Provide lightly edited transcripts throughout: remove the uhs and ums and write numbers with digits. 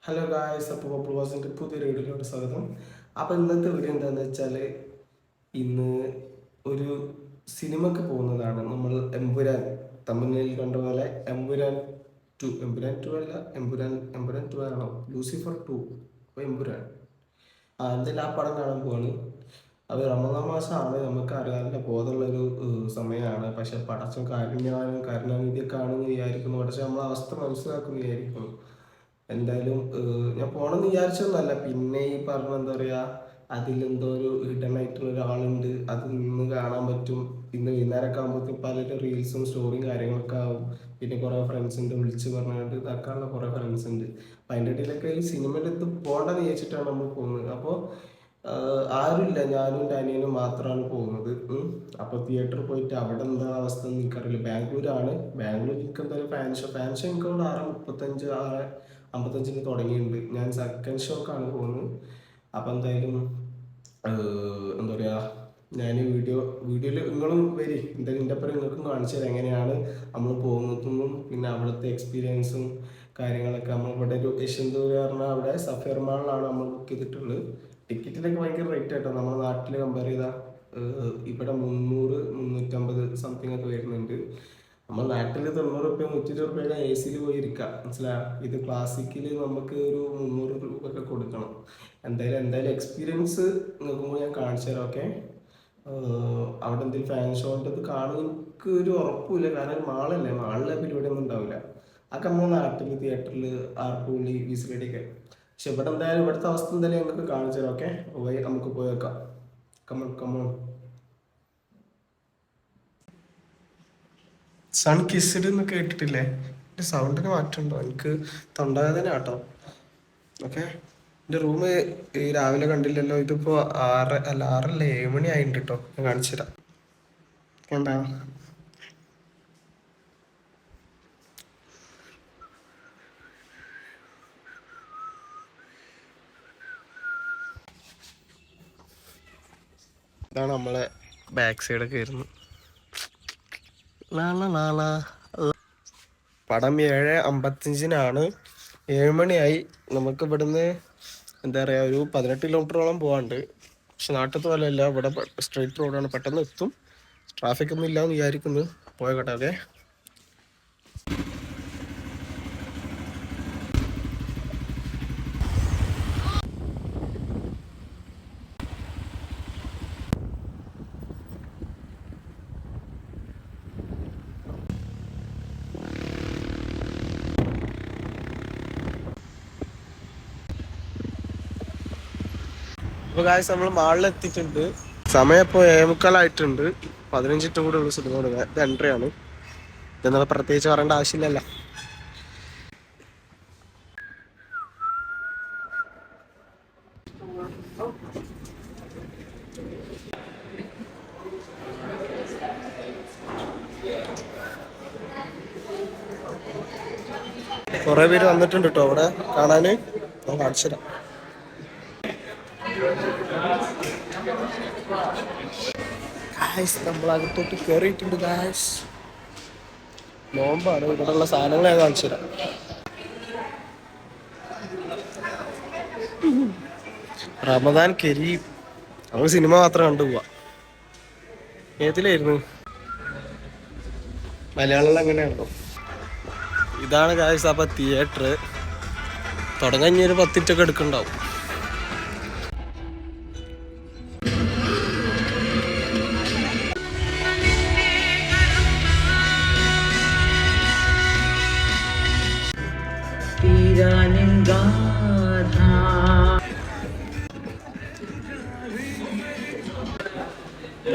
Hello guys, അപ്പോൾ പ്രവാസിൻ്റെ പുതിയൊരു വീഡിയോയിലോട്ട് സ്വാഗതം. അപ്പോൾ ഇന്നത്തെ വീഡിയോ എന്താണെന്ന് വെച്ചാൽ ഇന്ന് ഒരു സിനിമക്ക് പോകുന്നതാണ്. നമ്മൾ എമ്പുരാൻ തമിഴിൽ കണ്ട പോലെ എമ്പുരാൻ ടു അല്ല, എമ്പുരാൻ ടു ആണോ, ലൂസിഫർ ടു, അപ്പോൾ എമ്പുരാൻ എന്തായാലും ആ പടം കാണാൻ പോവാണ്. അത് റമദാൻ മാസമാണ്, നമുക്ക് അറിയാനുള്ള ബോധമുള്ളൊരു സമയമാണ്. പക്ഷെ പടച്ചം കാരുണ്യവാനും കരുണാനിധിയൊക്കെ ആണെന്ന് വിചാരിക്കുന്നു. പക്ഷെ നമ്മളെ അവസ്ഥ മനസ്സിലാക്കുന്നു വിചാരിക്കുന്നു. എന്തായാലും ഞാൻ പോകണമെന്ന് വിചാരിച്ചതൊന്നുമല്ല. പിന്നെ ഈ പറഞ്ഞ എന്താ പറയുക, അതിലെന്തോ ഒരു ഹിഡൻ ആയിട്ടുള്ള ഒരാളുണ്ട്, അത് നിന്ന് കാണാൻ പറ്റും. ഇന്ന് വൈകുന്നേരമൊക്കെ ആകുമ്പോഴത്തേക്കും പലരും റീൽസും സ്റ്റോറിയും കാര്യങ്ങളൊക്കെ ആവും. പിന്നെ കുറേ ഫ്രണ്ട്സ് ഉണ്ട്, വിളിച്ച് പറഞ്ഞിട്ട് ഇതാക്കാനുള്ള കുറേ ഫ്രണ്ട്സ് ഉണ്ട്. അപ്പം അതിൻ്റെ ഇടയിലൊക്കെ ഈ സിനിമയുടെ അടുത്ത് പോകണ്ടെന്ന് വിചാരിച്ചിട്ടാണ് നമ്മൾ പോകുന്നത്. അപ്പോൾ ആരുമില്ല, ഞാനും എൻ്റെ അനിയനും മാത്രമാണ് പോകുന്നത്. അപ്പോൾ തിയേറ്ററിൽ പോയിട്ട് അവിടെ എന്താ അവസ്ഥ എന്ന് എനിക്കറിയില്ല. ബാംഗ്ലൂരാണ്. ബാംഗ്ലൂർ എനിക്ക് എന്തായാലും ഫാൻ ഷോ എനിക്ക് അവിടെ 6:55 തുടങ്ങിയിട്ടുണ്ട്. ഞാൻ സെക്കൻഡ് ഷോക്കാണ് പോകുന്നത്. അപ്പം എന്തായാലും എന്താ പറയുക, ഞാൻ വീഡിയോയിൽ നിങ്ങളും വരി, എന്തായാലും എൻ്റെ അപ്പുറം നിങ്ങൾക്കും കാണിച്ചു തരാം എങ്ങനെയാണ് നമ്മൾ പോകുന്നതെന്നും പിന്നെ അവിടുത്തെ എക്സ്പീരിയൻസും കാര്യങ്ങളൊക്കെ. നമ്മളിവിടെ ഒരു യശ്വന്തൂർ പറഞ്ഞാൽ അവിടെ സഫയർ മാളിലാണ് നമ്മൾ ബുക്ക് ചെയ്തിട്ടുള്ളത്. ടിക്കറ്റിനൊക്കെ ഭയങ്കര റേറ്റ് ആയിട്ടോ, നമ്മുടെ നാട്ടിൽ കമ്പയർ ചെയ്താൽ ഇവിടെ 300-350 സംതിങ് ഒക്കെ വരുന്നുണ്ട്. നമ്മൾ നാട്ടിൽ 90 രൂപ 120 രൂപയൊക്കെ എ സിയിൽ പോയി ഇരിക്കാം, മനസ്സിലായോ. ഇത് ക്ലാസിക്കിൽ നമുക്ക് ഒരു 300 രൂപ ഒക്കെ കൊടുക്കണം. എന്തായാലും എക്സ്പീരിയൻസ് നിങ്ങൾക്കും കൂടി ഞാൻ കാണിച്ചു തരാം. ഓക്കെ, അവിടെ എന്തെങ്കിലും ഫാൻ ഷോൻ്റെ ഇത് കാണും എനിക്ക് ഒരു ഉറപ്പില്ല. കാരണം മാളല്ലേ, മാളിലെ പരിപാടി ഒന്നും ഉണ്ടാവില്ല. അതൊക്കെ നമ്മൾ നാട്ടിൽ തിയേറ്ററിൽ ആർപ്പുള്ളി വിസിലടിയൊക്കെ. പക്ഷെ ഇവിടെ എന്തായാലും ഇവിടുത്തെ അവസ്ഥ എന്തായാലും ഞങ്ങൾക്ക് കാണിച്ചു തരാം. ഓക്കെ, നമുക്ക് പോയേക്കാം. Come on come on. സൺ കിസ്ഡ് എന്ന് കേട്ടിട്ടില്ലേ? എൻ്റെ സൗണ്ടിന് മാറ്റമുണ്ടോ? എനിക്ക് തൊണ്ടവേദന കേട്ടോ. ഓക്കെ, എൻ്റെ റൂം ഈ രാവിലെ കണ്ടില്ലല്ലോ. ഇതിപ്പോൾ 6 അല്ല 7 മണി ആയിട്ടുണ്ട് കേട്ടോ. ഞാൻ കാണിച്ചു തരാം. എന്താ ഇതാണ് നമ്മളെ ബാക്ക് സൈഡൊക്കെ വരുന്നത്. പടം 7:55 7 മണിയായി. നമുക്ക് ഇവിടുന്ന് എന്താ പറയുക, ഒരു 18 കിലോമീറ്ററോളം പോകാണ്ട്. പക്ഷെ നാട്ടിലത്തെ പോലെ അല്ല, ഇവിടെ സ്ട്രെയിറ്റ് റോഡാണ്, പെട്ടെന്ന് എത്തും. ട്രാഫിക് ഒന്നും ഇല്ലാന്ന് വിചാരിക്കുന്നു. പോയക്കട്ടെ. ഓക്കെ, അപ്പോൾ ഗായ്സ് നമ്മൾ മാളിൽ എത്തിയിട്ടുണ്ട്. സമയം ഇപ്പോൾ 7:45 15 കൂടെ ഉള്ള സിനിമ. ഇത് എൻട്രി ആണ്. ഇതെന്നാൽ പ്രത്യേകിച്ച് പറയേണ്ട ആവശ്യമില്ലല്ലോ. കുറേ പേര് വന്നിട്ടുണ്ട് കേട്ടോ അവിടെ കാണാൻ. ഞാൻ കാണിച്ചു തരാം. നമ്മൾ അകത്തോട്ട് കയറിയിട്ടുണ്ട് ഗായ്സ്. നോമ്പാണ്, ഇവിടെയുള്ള സാധനങ്ങൾ ഞാൻ കാണിച്ചു തരാം. റമദാൻ കരീം. നമ്മൾ സിനിമ മാത്രം കണ്ടുപോവാ. ഏതിലായിരുന്നു? മലയാളം എങ്ങനെയാണോ? ഇതാണ് ഗായ്സ്. അപ്പം തിയേറ്റർ തുടങ്ങാൻ ഒരു 10 മിനിറ്റൊക്കെ എടുക്കുന്നുണ്ടാവും.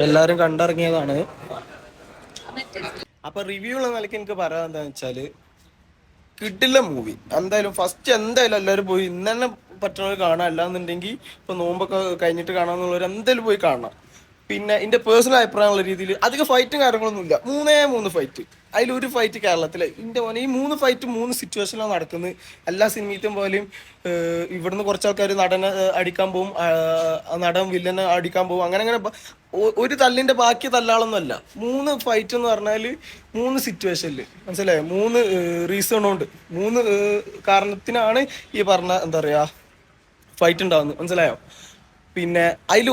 എല്ലാരും കണ്ടിറങ്ങിയതാണ്. അപ്പൊ റിവ്യൂ ഉള്ള നിലയ്ക്ക് എനിക്ക് പറയാൻ എന്താന്ന് വെച്ചാല്, കിട്ടില്ല മൂവി. ഫസ്റ്റ് എന്തായാലും എല്ലാവരും പോയി ഇന്ന് തന്നെ പറ്റുന്നവർ കാണാം. അല്ലാന്നുണ്ടെങ്കിൽ ഇപ്പൊ നോമ്പൊക്കെ കഴിഞ്ഞിട്ട് കാണാന്നുള്ളവർ എന്തായാലും പോയി കാണണം. പിന്നെ എൻ്റെ പേഴ്സണൽ അഭിപ്രായമുള്ള രീതിയിൽ അധികം ഫൈറ്റും കാര്യങ്ങളൊന്നും ഇല്ല. മൂന്ന് ഫൈറ്റ്, അതിലൊരു ഫൈറ്റ് കേരളത്തിലെ എൻ്റെ മോനെ ഈ 3 ഫൈറ്റ് 3 സിറ്റുവേഷനിലാണ് നടക്കുന്നത്. എല്ലാ സിനിമയിലത്തെയും പോലെയും ഇവിടുന്ന് കുറച്ച് ആൾക്കാർ നടനെ അടിക്കാൻ പോകും, നടൻ വില്ലനെ അടിക്കാൻ പോകും, അങ്ങനെ അങ്ങനെ ഒരു തല്ലിൻ്റെ ബാക്കി തല്ലാളൊന്നുമല്ല. 3 ഫൈറ്റ് എന്ന് പറഞ്ഞാൽ 3 സിറ്റുവേഷനിൽ, മനസ്സിലായോ? 3 റീസൺ കൊണ്ട്, 3 കാരണത്തിനാണ് ഈ പറഞ്ഞ എന്താ പറയുക ഫൈറ്റ് ഉണ്ടാകുന്നത്, മനസ്സിലായോ? പിന്നെ അതിൽ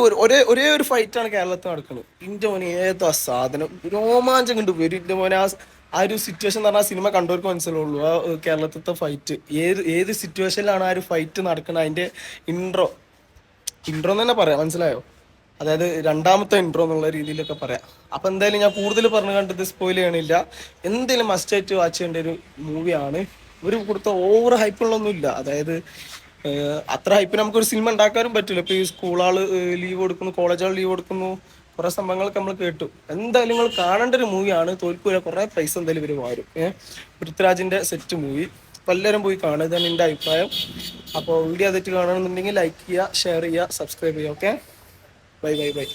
ഒരേ ഒരു ഫൈറ്റാണ് കേരളത്തിൽ നടക്കുന്നത്. ഇന്റെ മോനെ ഏതാ സാധനം രോമാഞ്ചം കണ്ടു വരും ഇന്റെ മോനെ. ആ ഒരു സിറ്റുവേഷൻ എന്ന് പറഞ്ഞാൽ സിനിമ കണ്ടവർക്ക് മനസ്സിലുള്ളൂ. ആ കേരളത്തിലത്തെ ഫൈറ്റ് ഏത് സിറ്റുവേഷനിലാണ് ആ ഒരു ഫൈറ്റ് നടക്കുന്നത്, അതിന്റെ ഇൻട്രോ ഇൻട്രോ എന്ന് തന്നെ പറയാം, മനസ്സിലായോ? അതായത് രണ്ടാമത്തെ ഇൻട്രോ എന്നുള്ള രീതിയിലൊക്കെ പറയാം. അപ്പൊ എന്തായാലും ഞാൻ കൂടുതൽ പറഞ്ഞു കണ്ടത് സ്പോയിൽ ചെയ്യണില്ല. എന്തായാലും മസ്റ്റ് ആയിട്ട് വാച്ച് ചെയ്യേണ്ട ഒരു മൂവിയാണ്. ഒരു കൊടുത്ത ഓവർ ഹൈപ്പുള്ളൊന്നും ഇല്ല. അതായത് അത്ര ഹൈപ്പിന് നമുക്കൊരു സിനിമ ഉണ്ടാക്കാനും പറ്റില്ല. ഇപ്പൊ ഈ സ്കൂളുകൾ ലീവ് കൊടുക്കുന്നു, കോളേജുകൾ ലീവ് കൊടുക്കുന്നു, കുറെ സംഭവങ്ങളൊക്കെ നമ്മൾ കേട്ടു. എന്തായാലും നിങ്ങൾ കാണേണ്ട ഒരു മൂവിയാണ്. തോൽക്കൂല, കുറെ പൈസ എന്തായാലും ഇവര് മാറും. പൃഥ്വിരാജിന്റെ സെറ്റ് മൂവി. അപ്പൊ എല്ലാവരും പോയി കാണുക, ഇതാണ് എൻ്റെ അഭിപ്രായം. അപ്പോൾ വീഡിയോ അതെറ്റ് കാണണമെന്നുണ്ടെങ്കിൽ ലൈക്ക് ചെയ്യുക, ഷെയർ ചെയ്യുക, സബ്സ്ക്രൈബ് ചെയ്യുക. Okay, bye bye bye.